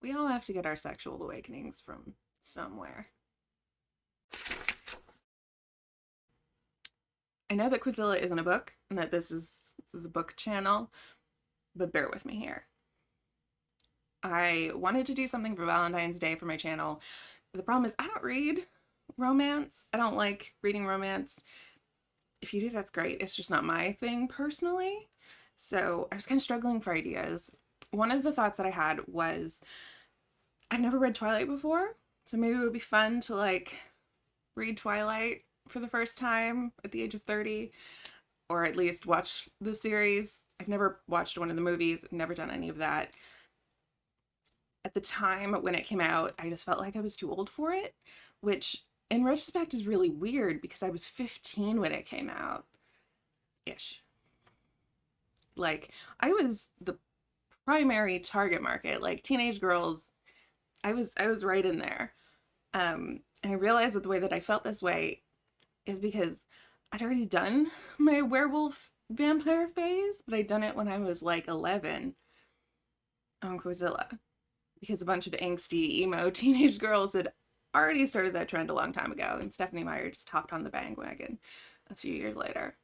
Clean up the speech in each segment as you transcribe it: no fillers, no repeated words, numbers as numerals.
We all have to get our sexual awakenings from somewhere. I know that Quizilla isn't a book and that this is a book channel, but bear with me here. I wanted to do something for Valentine's Day for my channel. The problem is I don't read romance. I don't like reading romance. If you do, that's great. It's just not my thing personally. So I was kind of struggling for ideas. One of the thoughts that I had was I've never read Twilight before, so maybe it would be fun to like read Twilight for the first time at the age of 30, or at least watch the series. I've never watched one of the movies, never done any of that. At the time when it came out, I just felt like I was too old for it, which in retrospect is really weird because I was 15 when it came out. Ish. Like, I was the primary target market, like teenage girls. I was right in there. And I realized that the way that I felt this way is because I'd already done my werewolf vampire phase, but I'd done it when I was like 11 on Quizilla because a bunch of angsty emo teenage girls had already started that trend a long time ago, and Stephanie Meyer just hopped on the bandwagon a few years later.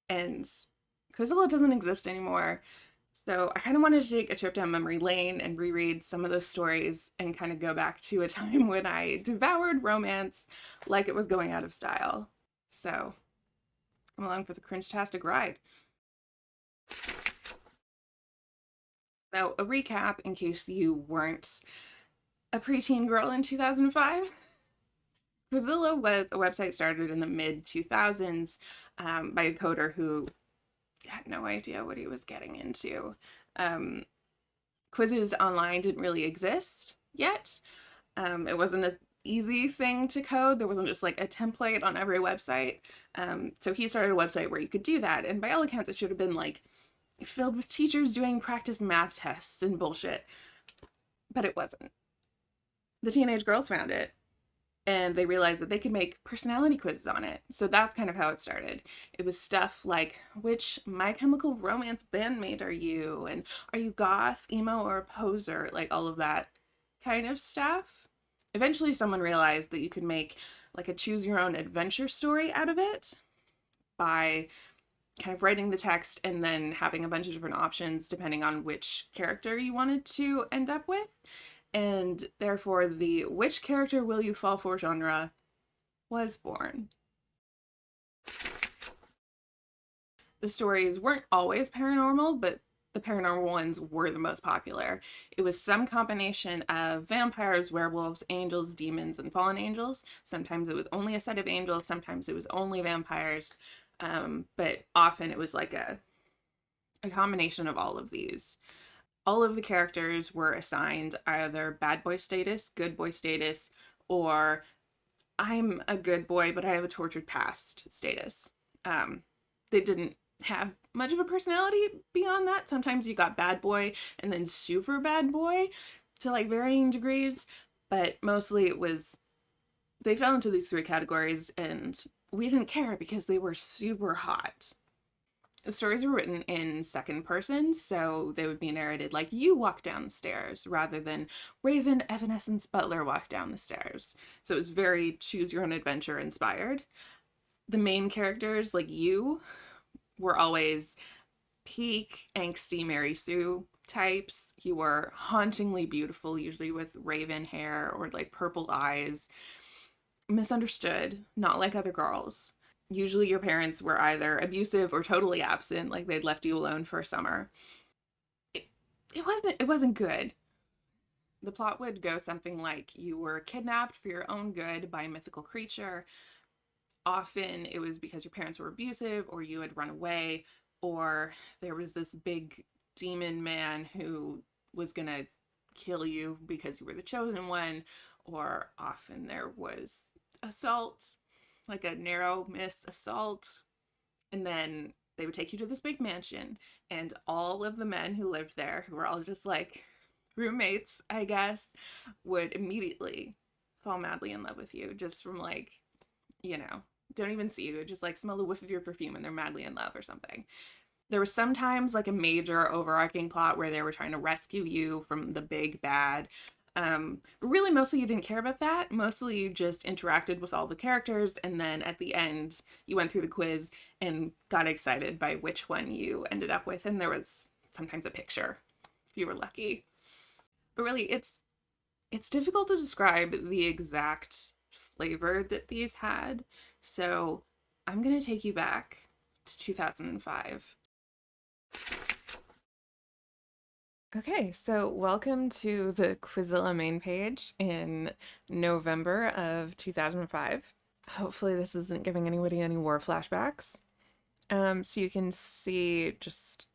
And Quizilla doesn't exist anymore. So I kind of wanted to take a trip down memory lane and reread some of those stories and kind of go back to a time when I devoured romance like it was going out of style. So come along for the cringe-tastic ride. So a recap in case you weren't a preteen girl in 2005. Quizilla was a website started in the mid 2000s by a coder who had no idea what he was getting into. Um, Quizzes online didn't really exist yet. It wasn't an easy thing to code. There wasn't just like a template on every website. So he started a website where you could do that. And by all accounts, it should have been like filled with teachers doing practice math tests and bullshit. But it wasn't. The teenage girls found it and they realized that they could make personality quizzes on it. So that's kind of how it started. It was stuff like, which My Chemical Romance bandmate are you? And are you goth, emo, or a poser? Like all of that kind of stuff. Eventually someone realized that you could make like a choose your own adventure story out of it by kind of writing the text and then having a bunch of different options depending on which character you wanted to end up with. And therefore the which character will you fall for genre was born. The stories weren't always paranormal, but the paranormal ones were the most popular. It was some combination of vampires, werewolves, angels, demons, and fallen angels. Sometimes it was only a set of angels, sometimes it was only vampires, but often it was like a combination of all of these. All of the characters were assigned either bad boy status, good boy status, or I'm a good boy, but I have a tortured past status. They didn't have much of a personality beyond that. Sometimes you got bad boy and then super bad boy to like varying degrees, but mostly it was they fell into these three categories and we didn't care because they were super hot. The stories were written in second person, so they would be narrated like you walk down the stairs rather than Raven, Evanescence, Butler walk down the stairs. So it was very choose your own adventure inspired. The main characters, like you, were always peak angsty Mary Sue types. You were hauntingly beautiful, usually with raven hair or like purple eyes. Misunderstood, not like other girls. Usually your parents were either abusive or totally absent, like they'd left you alone for a summer. It wasn't good. The plot would go something like you were kidnapped for your own good by a mythical creature. Often it was because your parents were abusive or you had run away or there was this big demon man who was gonna kill you because you were the chosen one, or often there was assault, like a narrow miss assault, and then they would take you to this big mansion and all of the men who lived there, who were all just like roommates I guess, would immediately fall madly in love with you just from like, you know, don't even see you, just like smell the whiff of your perfume and they're madly in love or something. there was sometimes like a major overarching plot where they were trying to rescue you from the big bad. But really, mostly you didn't care about that. Mostly you just interacted with all the characters, and then at the end, you went through the quiz and got excited by which one you ended up with. And there was sometimes a picture if you were lucky. But really, it's difficult to describe the exact flavor that these had. So I'm gonna take you back to 2005. Okay, so welcome to the Quizilla main page in November of 2005. Hopefully this isn't giving anybody any war flashbacks. So you can see just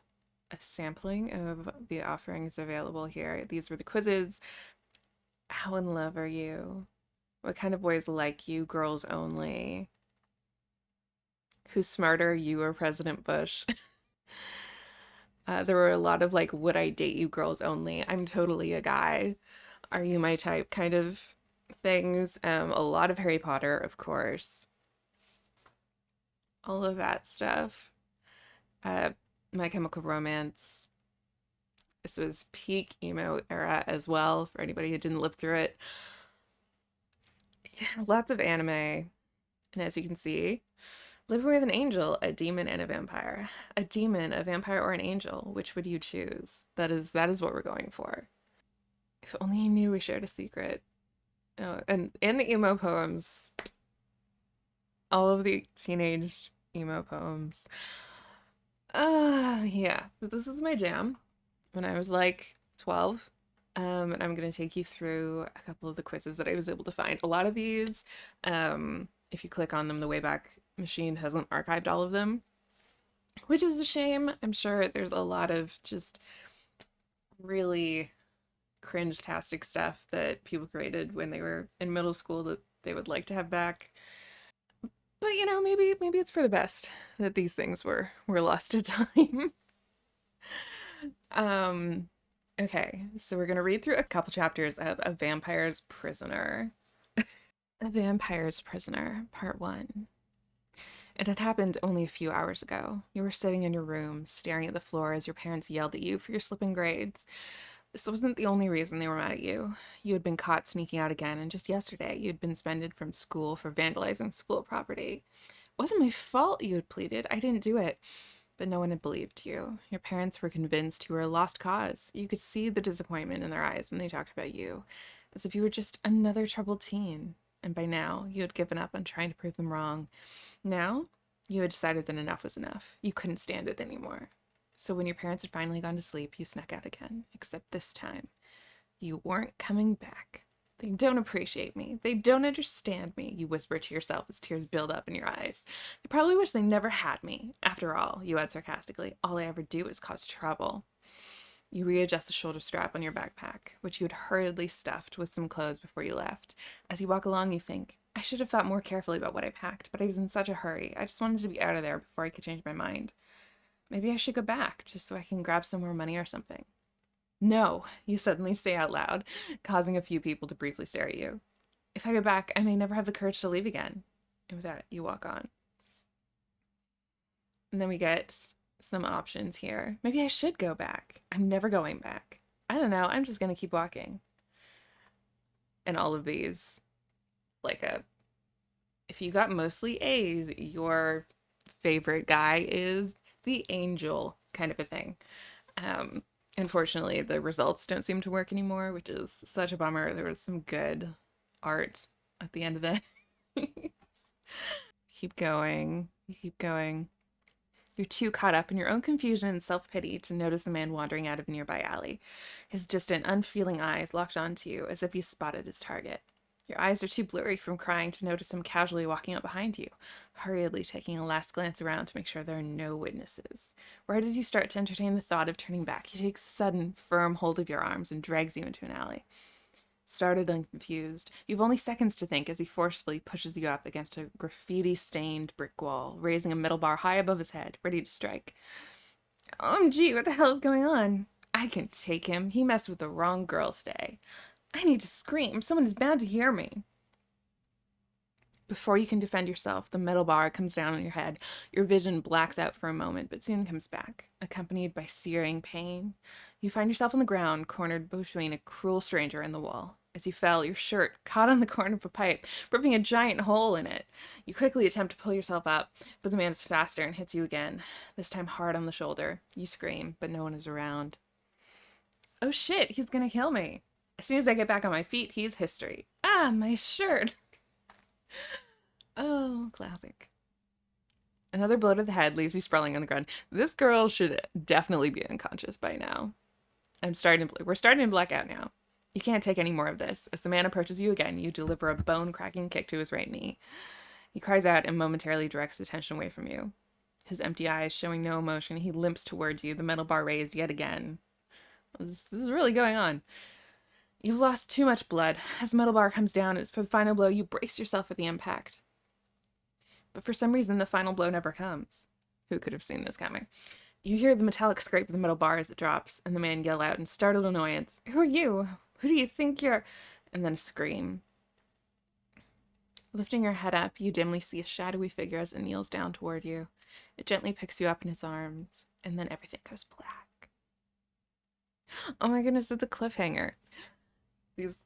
a sampling of the offerings available here. These were the quizzes. How in love are you? What kind of boys like you? Girls only. Who's smarter, you or President Bush? There were a lot of like, would I date you girls only? I'm totally a guy. Are you my type kind of things. A lot of Harry Potter, of course. All of that stuff. Uh, My Chemical Romance. This was peak emo era as well for anybody who didn't live through it. Yeah, lots of anime. And as you can see, living with an angel, a demon, and a vampire. A demon, a vampire, or an angel. Which would you choose? That is what we're going for. If only I knew we shared a secret. Oh, and in the emo poems, all of the teenage emo poems. Yeah. So this is my jam when I was like 12. And I'm gonna take you through a couple of the quizzes that I was able to find. A lot of these, if you click on them, the Wayback Machine hasn't archived all of them, which is a shame. I'm sure there's a lot of just really cringe-tastic stuff that people created when they were in middle school that they would like to have back. But you know, maybe it's for the best that these things were lost to time. um okay, so we're gonna read through a couple chapters of A Vampire's Prisoner. A Vampire's Prisoner, Part 1. It had happened only a few hours ago. You were sitting in your room, staring at the floor as your parents yelled at you for your slipping grades. This wasn't the only reason they were mad at you. You had been caught sneaking out again, and just yesterday you'd been suspended from school for vandalizing school property. It wasn't my fault, you had pleaded. I didn't do it. But no one had believed you. Your parents were convinced you were a lost cause. You could see the disappointment in their eyes when they talked about you, as if you were just another troubled teen. And by now, you had given up on trying to prove them wrong. Now, you had decided that enough was enough. You couldn't stand it anymore. So when your parents had finally gone to sleep, you snuck out again. Except this time, you weren't coming back. They don't appreciate me. They don't understand me, you whispered to yourself as tears build up in your eyes. They probably wish they never had me. After all, you add sarcastically, all I ever do is cause trouble. You readjust the shoulder strap on your backpack, which you had hurriedly stuffed with some clothes before you left. As you walk along, you think, I should have thought more carefully about what I packed, but I was in such a hurry. I just wanted to be out of there before I could change my mind. Maybe I should go back, just so I can grab some more money or something. No, you suddenly say out loud, causing a few people to briefly stare at you. If I go back, I may never have the courage to leave again. And with that, you walk on. And then we get some options here. Maybe I should go back. I'm never going back. I don't know. I'm just going to keep walking. And all of these, like if you got mostly A's, your favorite guy is the angel kind of a thing. Unfortunately, the results don't seem to work anymore, which is such a bummer. There was some good art at the end of that. Keep going. You keep going. You're too caught up in your own confusion and self-pity to notice a man wandering out of a nearby alley. His distant, unfeeling eyes locked onto you as if he spotted his target. Your eyes are too blurry from crying to notice him casually walking up behind you, hurriedly taking a last glance around to make sure there are no witnesses. Right as you start to entertain the thought of turning back, he takes sudden, firm hold of your arms and drags you into an alley. Startled and confused, you've only seconds to think as he forcefully pushes you up against a graffiti-stained brick wall, raising a metal bar high above his head, ready to strike. OMG, what the hell is going on? I can take him. He messed with the wrong girl today. I need to scream. Someone is bound to hear me. Before you can defend yourself, the metal bar comes down on your head. Your vision blacks out for a moment, but soon comes back, accompanied by searing pain. You find yourself on the ground, cornered between a cruel stranger and the wall. As you fell, your shirt caught on the corner of a pipe, ripping a giant hole in it. You quickly attempt to pull yourself up, but the man is faster and hits you again, this time hard on the shoulder. You scream, but no one is around. Oh shit, he's gonna kill me. As soon as I get back on my feet, he's history. Ah, my shirt. Oh, classic. Another blow to the head leaves you sprawling on the ground. This girl should definitely be unconscious by now. We're starting to black out now. You can't take any more of this. As the man approaches you again, you deliver a bone-cracking kick to his right knee. He cries out and momentarily directs attention away from you. His empty eyes showing no emotion, he limps towards you, the metal bar raised yet again. This is really going on. You've lost too much blood. As the metal bar comes down, it's for the final blow. You brace yourself for the impact. But for some reason, the final blow never comes. Who could have seen this coming? You hear the metallic scrape of the metal bar as it drops, and the man yell out in startled annoyance, "Who are you? Who do you think you're—" And then a scream. Lifting your head up, you dimly see a shadowy figure as it kneels down toward you. It gently picks you up in its arms, and then everything goes black. Oh my goodness, it's a cliffhanger. These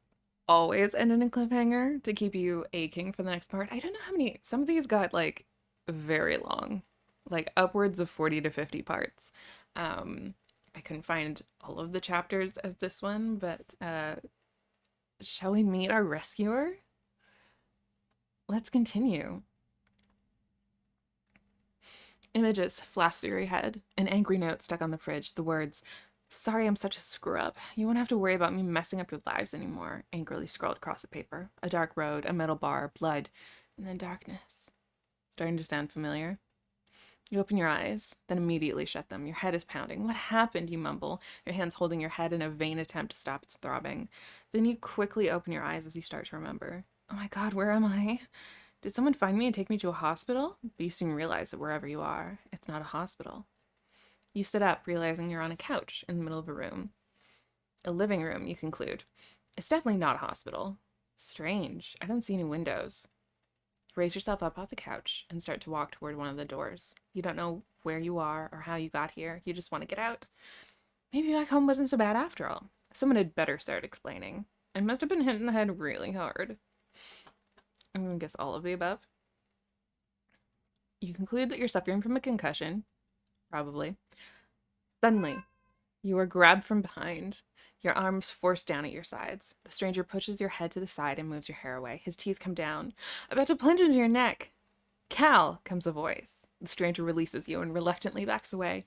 always end in a cliffhanger to keep you aching for the next part. I don't know how many, some of these got like very long, like upwards of 40 to 50 parts. I couldn't find all of the chapters of this one, but shall we meet our rescuer? Let's continue. Images flash through your head, an angry note stuck on the fridge, the words, "Sorry I'm such a screw-up. You won't have to worry about me messing up your lives anymore," angrily scrawled across the paper. A dark road, a metal bar, blood, and then darkness. Starting to sound familiar. You open your eyes, then immediately shut them. Your head is pounding. What happened, you mumble, your hands holding your head in a vain attempt to stop its throbbing. Then you quickly open your eyes as you start to remember. Oh my god, where am I? Did someone find me and take me to a hospital? But you soon realize that wherever you are, it's not a hospital. You sit up, realizing you're on a couch in the middle of a room. A living room, you conclude. It's definitely not a hospital. Strange. I don't see any windows. You raise yourself up off the couch and start to walk toward one of the doors. You don't know where you are or how you got here. You just want to get out. Maybe back home wasn't so bad after all. Someone had better start explaining. I must have been hit in the head really hard. I'm going to guess all of the above. You conclude that you're suffering from a concussion. Probably. Suddenly, you are grabbed from behind, your arms forced down at your sides. The stranger pushes your head to the side and moves your hair away. His teeth come down, about to plunge into your neck. "Cal," comes a voice. The stranger releases you and reluctantly backs away.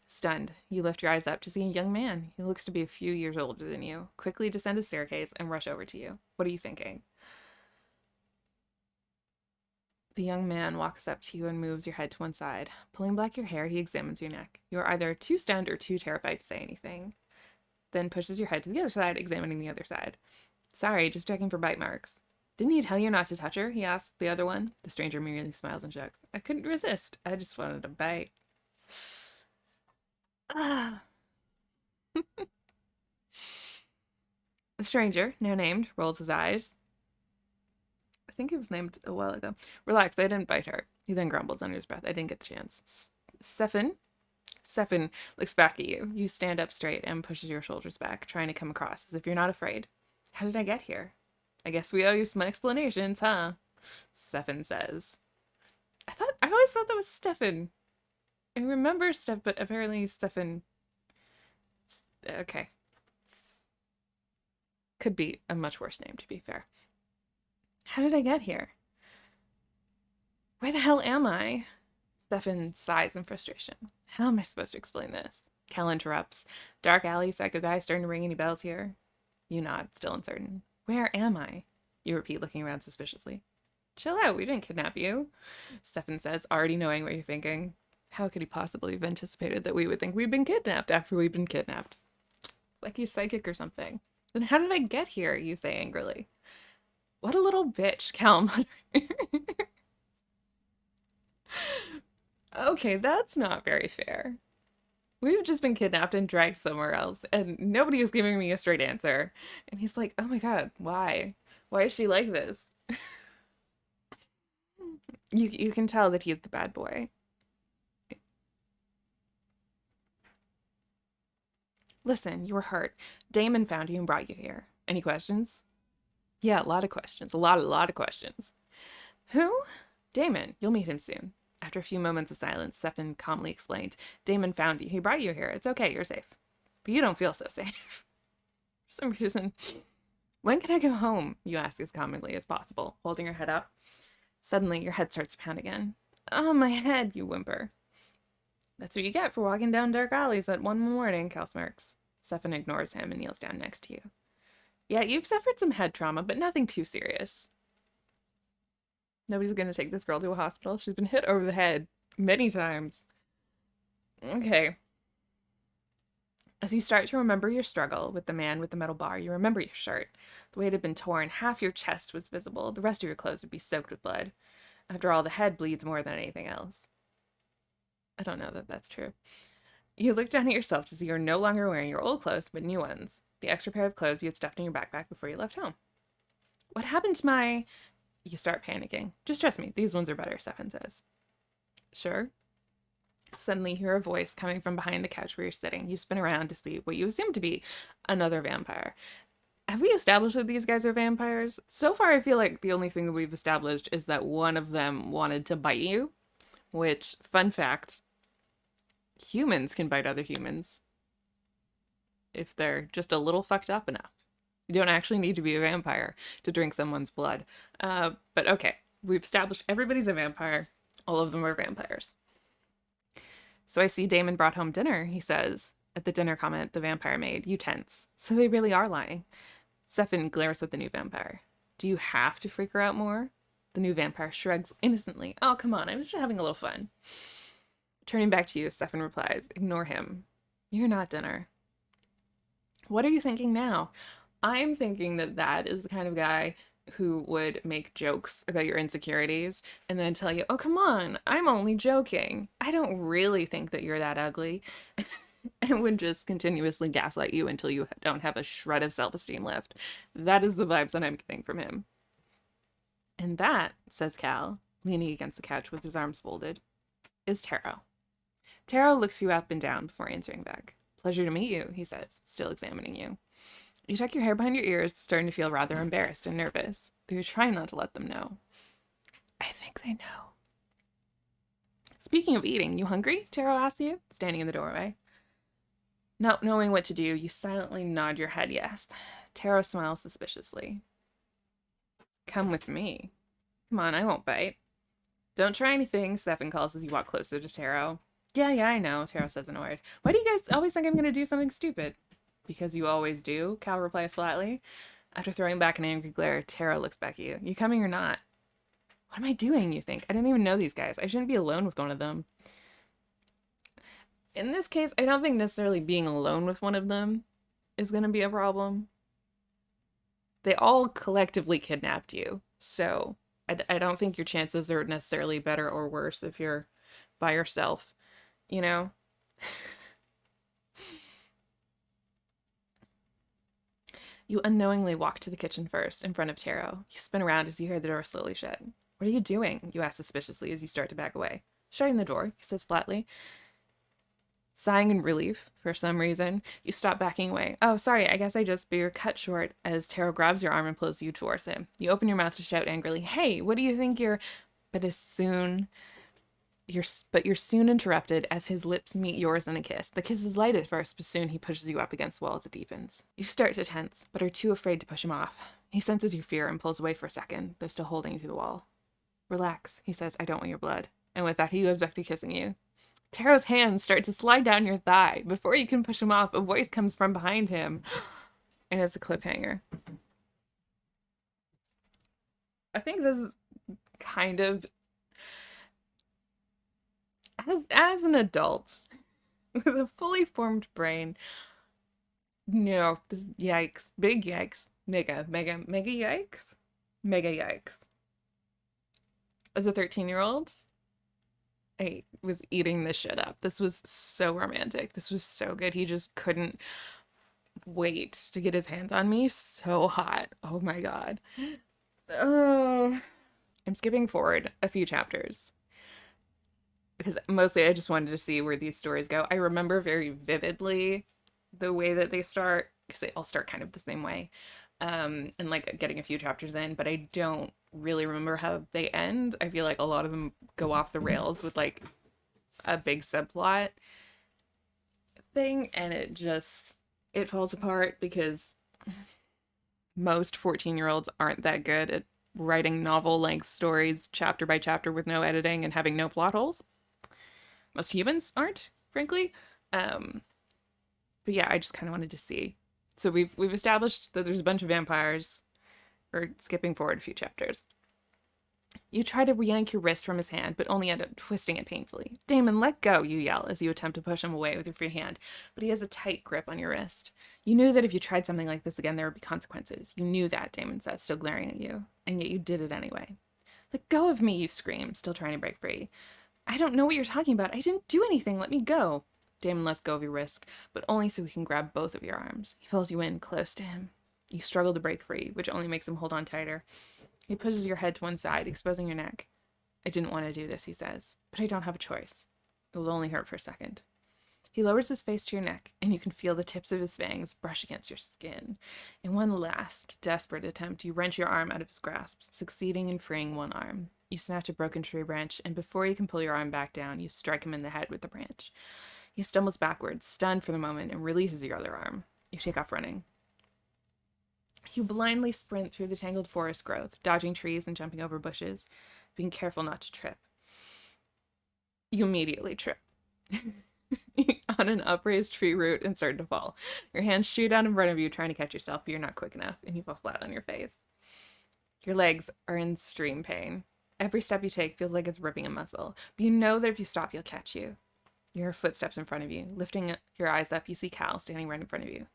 Stunned, you lift your eyes up to see a young man. He looks to be a few years older than you. Quickly descend a staircase and rush over to you. What are you thinking? The young man walks up to you and moves your head to one side. Pulling back your hair, he examines your neck. You are either too stunned or too terrified to say anything. Then pushes your head to the other side, examining the other side. "Sorry, just checking for bite marks." "Didn't he tell you not to touch her?" he asks the other one. The stranger merely smiles and shrugs. "I couldn't resist. I just wanted a bite." Ah. The stranger, now named, rolls his eyes. I think he was named a while ago. "Relax, I didn't bite her." He then grumbles under his breath. "I didn't get the chance." Stefan? Stefan looks back at you. You stand up straight and pushes your shoulders back, trying to come across as if you're not afraid. "How did I get here?" "I guess we owe you some explanations, huh?" Stefan says. I always thought that was Stefan. I remember Steph, but apparently Stefan. Okay. Could be a much worse name, to be fair. "How did I get here?" "Where the hell am I?" Stefan sighs in frustration. "How am I supposed to explain this?" Cal interrupts. "Dark alley, psycho guy, starting to ring any bells here?" You nod, still uncertain. "Where am I?" You repeat, looking around suspiciously. "Chill out, we didn't kidnap you," Stefan says, already knowing what you're thinking. How could he possibly have anticipated that we would think we'd been kidnapped after we'd been kidnapped? It's like he's psychic or something. "Then how did I get here?" you say angrily. "What a little bitch," Cal mutters. Okay, that's not very fair. We've just been kidnapped and dragged somewhere else, and nobody is giving me a straight answer. And he's like, "Oh my god, why? Why is she like this?" You can tell that he's the bad boy. Listen, you were hurt. Damon found you and brought you here. Any questions? Yeah, a lot of questions. A lot of questions. Who? Damon. You'll meet him soon. After a few moments of silence, Stefan calmly explained, Damon found you. He brought you here. It's okay. You're safe. But you don't feel so safe. For some reason. When can I go home? You ask as calmly as possible, holding your head up. Suddenly, your head starts to pound again. Oh, my head, you whimper. That's what you get for walking down dark alleys at 1 in the morning, Cal smirks. Stefan ignores him and kneels down next to you. Yeah, you've suffered some head trauma, but nothing too serious. Nobody's gonna take this girl to a hospital. She's been hit over the head many times. Okay. As you start to remember your struggle with the man with the metal bar, you remember your shirt. The way it had been torn, half your chest was visible. The rest of your clothes would be soaked with blood. After all, the head bleeds more than anything else. I don't know that that's true. You look down at yourself to see you're no longer wearing your old clothes, but new ones. The extra pair of clothes you had stuffed in your backpack before you left home. What happened to my... You start panicking. Just trust me, these ones are better, Stefan says. Sure. Suddenly you hear a voice coming from behind the couch where you're sitting. You spin around to see what you assume to be another vampire. Have we established that these guys are vampires? So far, I feel like the only thing that we've established is that one of them wanted to bite you, which, fun fact, humans can bite other humans if they're just a little fucked up enough. You don't actually need to be a vampire to drink someone's blood. But okay, we've established everybody's a vampire. All of them are vampires. So I see Damon brought home dinner, he says. At the dinner comment the vampire made, you tense. So they really are lying. Stefan glares at the new vampire. Do you have to freak her out more? The new vampire shrugs innocently. Oh, come on, I was just having a little fun. Turning back to you, Stefan replies, ignore him. You're not dinner. What are you thinking now? I'm thinking that that is the kind of guy who would make jokes about your insecurities and then tell you, oh, come on, I'm only joking. I don't really think that you're that ugly. And would just continuously gaslight you until you don't have a shred of self-esteem left. That is the vibes that I'm getting from him. And that, says Cal, leaning against the couch with his arms folded, is Taro. Taro looks you up and down before answering back. Pleasure to meet you, he says, still examining you. You tuck your hair behind your ears, starting to feel rather embarrassed and nervous, though you're trying not to let them know. I think they know. Speaking of eating, you hungry? Taro asks you, standing in the doorway. Not knowing what to do, you silently nod your head yes. Taro smiles suspiciously. Come with me. Come on, I won't bite. Don't try anything, Stefan calls as you walk closer to Taro. Yeah, I know, Taro says annoyed. Why do you guys always think I'm going to do something stupid? Because you always do, Cal replies flatly. After throwing back an angry glare, Taro looks back at you. You coming or not? What am I doing, you think? I didn't even know these guys. I shouldn't be alone with one of them. In this case, I don't think necessarily being alone with one of them is going to be a problem. They all collectively kidnapped you, so I don't think your chances are necessarily better or worse if you're by yourself, you know? You unknowingly walk to the kitchen first, in front of Taro. You spin around as you hear the door slowly shut. What are you doing? You ask suspiciously as you start to back away. Shutting the door, he says flatly. Sighing in relief, for some reason, you stop backing away. Oh, sorry, I guess I just... But you're cut short as Taro grabs your arm and pulls you towards him. You open your mouth to shout angrily, hey, what do you think you're... But you're soon interrupted as his lips meet yours in a kiss. The kiss is light at first, but soon he pushes you up against the wall as it deepens. You start to tense, but are too afraid to push him off. He senses your fear and pulls away for a second, though still holding you to the wall. Relax, he says, I don't want your blood. And with that, he goes back to kissing you. Taro's hands start to slide down your thigh. Before you can push him off, a voice comes from behind him. And it's a cliffhanger. I think this is kind of... As an adult, with a fully formed brain, no, this, yikes, big yikes, mega yikes, mega yikes. As a 13-year-old, I was eating this shit up. This was so romantic. This was so good. He just couldn't wait to get his hands on me. So hot. Oh my God. Oh, I'm skipping forward a few chapters because mostly I just wanted to see where these stories go. I remember very vividly the way that they start because they all start kind of the same way. And like getting a few chapters in, but I don't really remember how they end. I feel like a lot of them go off the rails with like a big subplot thing, and it falls apart because most 14-year-olds aren't that good at writing novel length stories chapter by chapter with no editing and having no plot holes. Most humans aren't, frankly. Um, but yeah, I just kind of wanted to see. So we've established that there's a bunch of vampires. Or skipping forward a few chapters. You try to yank your wrist from his hand, but only end up twisting it painfully. Damon, let go, you yell as you attempt to push him away with your free hand, but he has a tight grip on your wrist. You knew that if you tried something like this again, there would be consequences. You knew that, Damon says, still glaring at you, and yet you did it anyway. Let go of me, you scream, still trying to break free. I don't know what you're talking about. I didn't do anything. Let me go. Damon lets go of your wrist, but only so he can grab both of your arms. He pulls you in close to him. You struggle to break free, which only makes him hold on tighter. He pushes your head to one side, exposing your neck. I didn't want to do this, he says, but I don't have a choice. It will only hurt for a second. He lowers his face to your neck, and you can feel the tips of his fangs brush against your skin. In one last, desperate attempt, you wrench your arm out of his grasp, succeeding in freeing one arm. You snatch a broken tree branch, and before you can pull your arm back down, you strike him in the head with the branch. He stumbles backwards, stunned for the moment, and releases your other arm. You take off running. You blindly sprint through the tangled forest growth, dodging trees and jumping over bushes, being careful not to trip. You immediately trip on an upraised tree root and start to fall. Your hands shoot out in front of you, trying to catch yourself, but you're not quick enough, and you fall flat on your face. Your legs are in extreme pain. Every step you take feels like it's ripping a muscle, but you know that if you stop, he'll catch you. You hear footsteps in front of you. Lifting your eyes up, you see Cal standing right in front of you.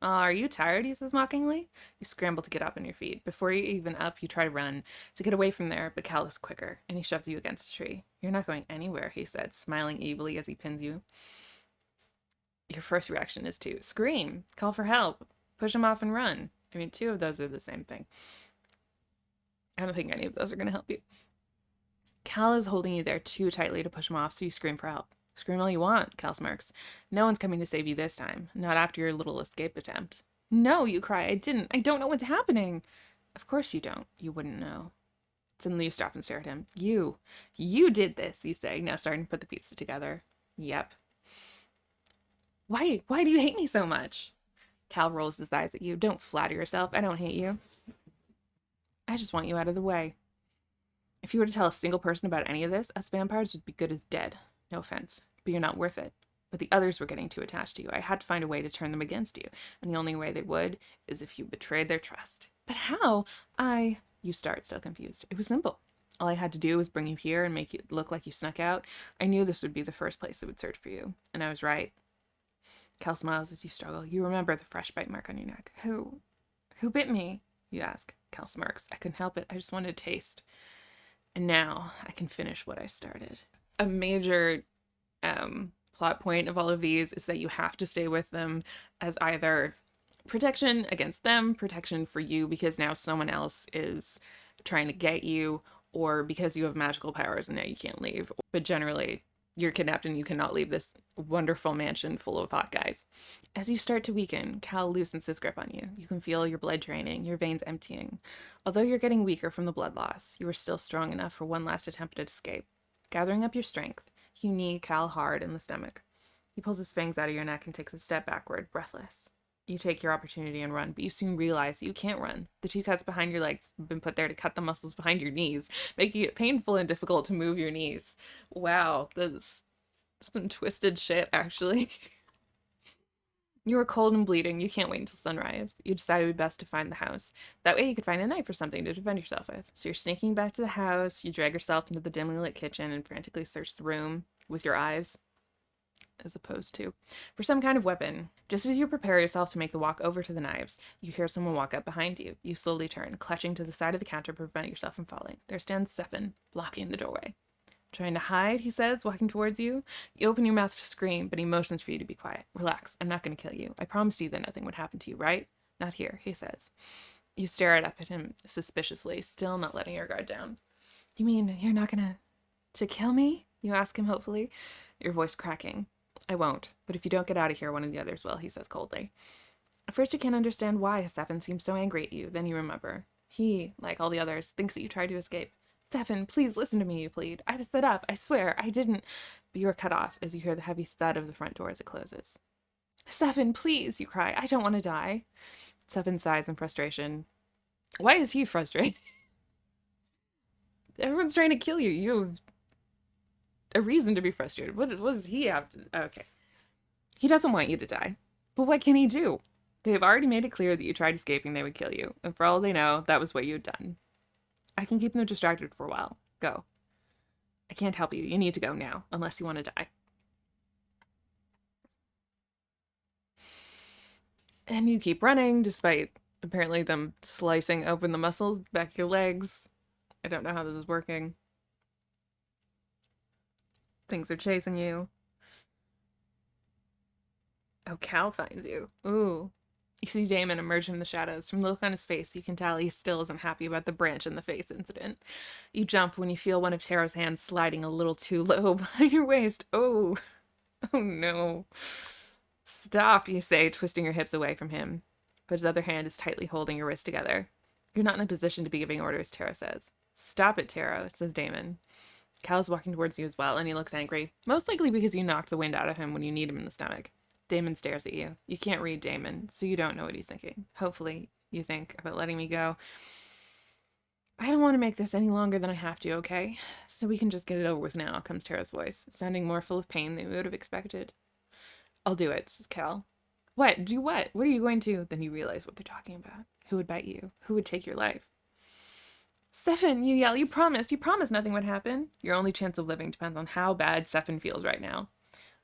Are you tired? He says mockingly. You scramble to get up on your feet. Before you're even up, you try to run to get away from there, but Cal is quicker, and he shoves you against a tree. You're not going anywhere, he said, smiling evilly as he pins you. Your first reaction is to scream, call for help, push him off and run. I mean, two of those are the same thing. I don't think any of those are going to help you. Cal is holding you there too tightly to push him off, so you scream for help. Scream all you want, Cal smirks. No one's coming to save you this time. Not after your little escape attempt. No, you cry. I didn't. I don't know what's happening. Of course you don't. You wouldn't know. Suddenly you stop and stare at him. You did this, you say, now starting to put the pieces together. Yep. Why do you hate me so much? Cal rolls his eyes at you. Don't flatter yourself. I don't hate you. I just want you out of the way. If you were to tell a single person about any of this, us vampires would be good as dead. No offense, but you're not worth it. But the others were getting too attached to you. I had to find a way to turn them against you, and the only way they would is if you betrayed their trust. But how? You start, still confused. It was simple. All I had to do was bring you here and make it look like you snuck out. I knew this would be the first place that would search for you, and I was right. Cal smiles as you struggle. You remember the fresh bite mark on your neck. Who bit me? You ask. Cal smirks. I couldn't help it. I just wanted to taste. And now I can finish what I started. A major plot point of all of these is that you have to stay with them as either protection against them, protection for you because now someone else is trying to get you, or because you have magical powers and now you can't leave. But generally, you're kidnapped and you cannot leave this wonderful mansion full of hot guys. As you start to weaken, Cal loosens his grip on you. You can feel your blood draining, your veins emptying. Although you're getting weaker from the blood loss, you are still strong enough for one last attempt at escape. Gathering up your strength, you knee Cal hard in the stomach. He pulls his fangs out of your neck and takes a step backward, breathless. You take your opportunity and run, but you soon realize that you can't run. The two cuts behind your legs have been put there to cut the muscles behind your knees, making it painful and difficult to move your knees. Wow, that's some twisted shit, actually. You are cold and bleeding. You can't wait until sunrise. You decide it would be best to find the house. That way you could find a knife or something to defend yourself with. So you're sneaking back to the house. You drag yourself into the dimly lit kitchen and frantically search the room with your eyes, as opposed to, for some kind of weapon. Just as you prepare yourself to make the walk over to the knives, you hear someone walk up behind you. You slowly turn, clutching to the side of the counter to prevent yourself from falling. There stands Stefan, blocking the doorway. Trying to hide, he says, walking towards you. You open your mouth to scream, but he motions for you to be quiet. Relax, I'm not going to kill you. I promised you that nothing would happen to you, right? Not here, he says. You stare up at him suspiciously, still not letting your guard down. You mean you're not gonna to kill me? You ask him hopefully, your voice cracking. I won't, but if you don't get out of here, one of the others will, he says coldly. At first you can't understand why Stefan seems so angry at you, then you remember. He, like all the others, thinks that you tried to escape. Stefan, please listen to me, you plead. I was set up, I swear, I didn't. But you are cut off as you hear the heavy thud of the front door as it closes. Stefan, please, you cry. I don't want to die. Stefan sighs in frustration. Why is he frustrated? Everyone's trying to kill you. You have a reason to be frustrated. What does he have to... Okay. He doesn't want you to die. But what can he do? They have already made it clear that you tried escaping, they would kill you. And for all they know, that was what you had done. I can keep them distracted for a while. Go. I can't help you. You need to go now, unless you want to die. And you keep running, despite apparently them slicing open the muscles back your legs. I don't know how this is working. Things are chasing you. Oh, Cal finds you. Ooh. You see Damon emerge from the shadows. From the look on his face, you can tell he still isn't happy about the branch in the face incident. You jump when you feel one of Taro's hands sliding a little too low behind your waist. Oh. Oh no. Stop, you say, twisting your hips away from him. But his other hand is tightly holding your wrist together. You're not in a position to be giving orders, Taro says. Stop it, Taro, says Damon. Cal is walking towards you as well, and he looks angry. Most likely because you knocked the wind out of him when you need him in the stomach. Damon stares at you. You can't read Damon, so you don't know what he's thinking. Hopefully, you think about letting me go. I don't want to make this any longer than I have to, okay? So we can just get it over with now, comes Taro's voice, sounding more full of pain than we would have expected. I'll do it, says Cal. What? Do what? What are you going to? Then you realize what they're talking about. Who would bite you? Who would take your life? Stefan, you yell, you promised nothing would happen. Your only chance of living depends on how bad Stefan feels right now.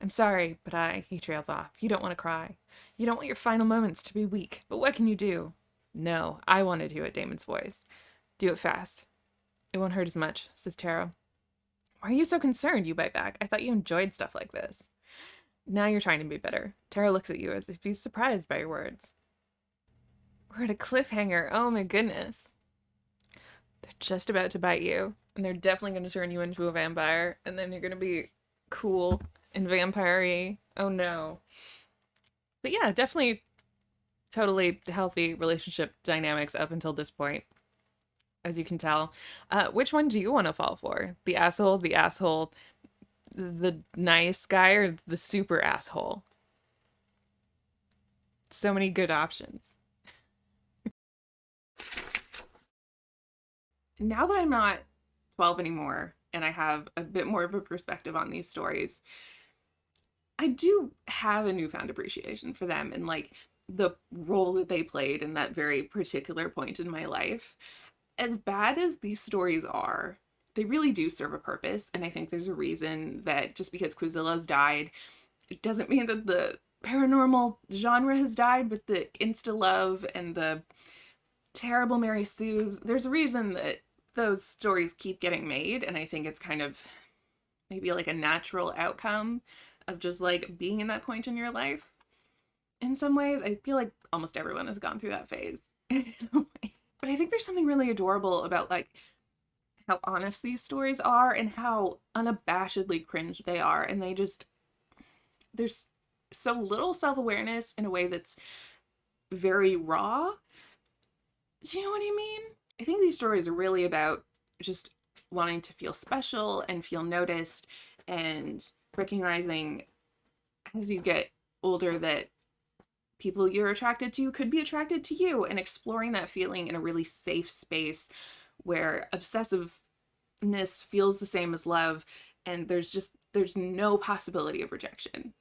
I'm sorry, but he trails off. You don't want to cry. You don't want your final moments to be weak, but what can you do? No, I want to do it, Damon's voice. Do it fast. It won't hurt as much, says Taro. Why are you so concerned, you bite back? I thought you enjoyed stuff like this. Now you're trying to be bitter. Taro looks at you as if he's surprised by your words. We're at a cliffhanger. Oh my goodness. They're just about to bite you, and they're definitely going to turn you into a vampire, and then you're going to be cool and vampire-y. Oh no. But yeah, definitely totally healthy relationship dynamics up until this point, as you can tell. Which one do you want to fall for? The asshole, the nice guy, or the super asshole? So many good options. Now that I'm not 12 anymore and I have a bit more of a perspective on these stories, I do have a newfound appreciation for them and like the role that they played in that very particular point in my life. As bad as these stories are, they really do serve a purpose, and I think there's a reason that just because Quizilla's died, it doesn't mean that the paranormal genre has died, but the insta-love and the terrible Mary Sue's, there's a reason that those stories keep getting made, and I think it's kind of maybe like a natural outcome of just like being in that point in your life. In some ways, I feel like almost everyone has gone through that phase in a way. But I think there's something really adorable about like how honest these stories are and how unabashedly cringe they are, and there's so little self-awareness in a way that's very raw. Do you know what I mean? I think these stories are really about just wanting to feel special and feel noticed, and recognizing as you get older that people you're attracted to could be attracted to you, and exploring that feeling in a really safe space where obsessiveness feels the same as love, and there's no possibility of rejection.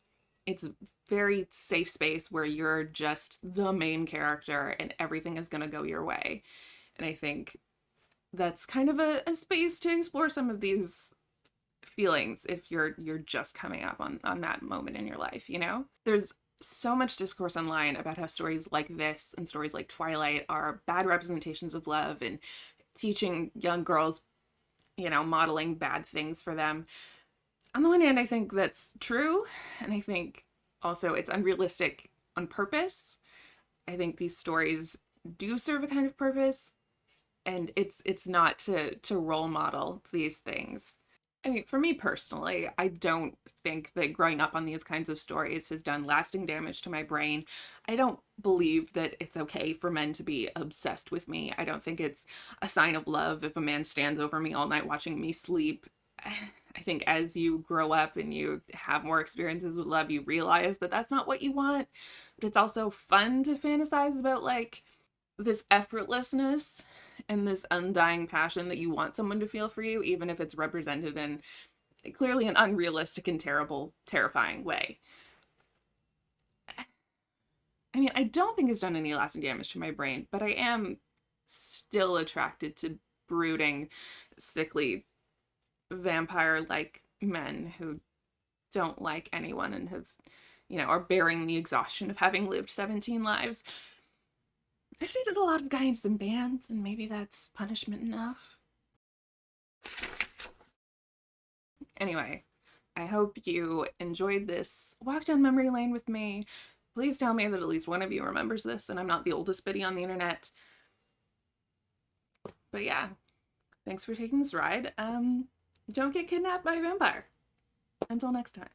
It's a very safe space where you're just the main character and everything is going to go your way. And I think that's kind of a space to explore some of these feelings if you're just coming up on that moment in your life, you know? There's so much discourse online about how stories like this and stories like Twilight are bad representations of love and teaching young girls, you know, modeling bad things for them. On the one hand, I think that's true, and I think also it's unrealistic on purpose. I think these stories do serve a kind of purpose. And it's not to role model these things. I mean, for me personally, I don't think that growing up on these kinds of stories has done lasting damage to my brain. I don't believe that it's okay for men to be obsessed with me. I don't think it's a sign of love if a man stands over me all night watching me sleep. I think as you grow up and you have more experiences with love, you realize that that's not what you want. But it's also fun to fantasize about like this effortlessness and this undying passion that you want someone to feel for you, even if it's represented in clearly an unrealistic and terrible, terrifying way. I mean, I don't think it's done any lasting damage to my brain, but I am still attracted to brooding, sickly, vampire like men who don't like anyone and have, are bearing the exhaustion of having lived 17 lives. I've dated a lot of guys in bands, and maybe that's punishment enough. Anyway, I hope you enjoyed this walk down memory lane with me. Please tell me that at least one of you remembers this and I'm not the oldest biddy on the internet. But yeah, thanks for taking this ride. Don't get kidnapped by a vampire. Until next time.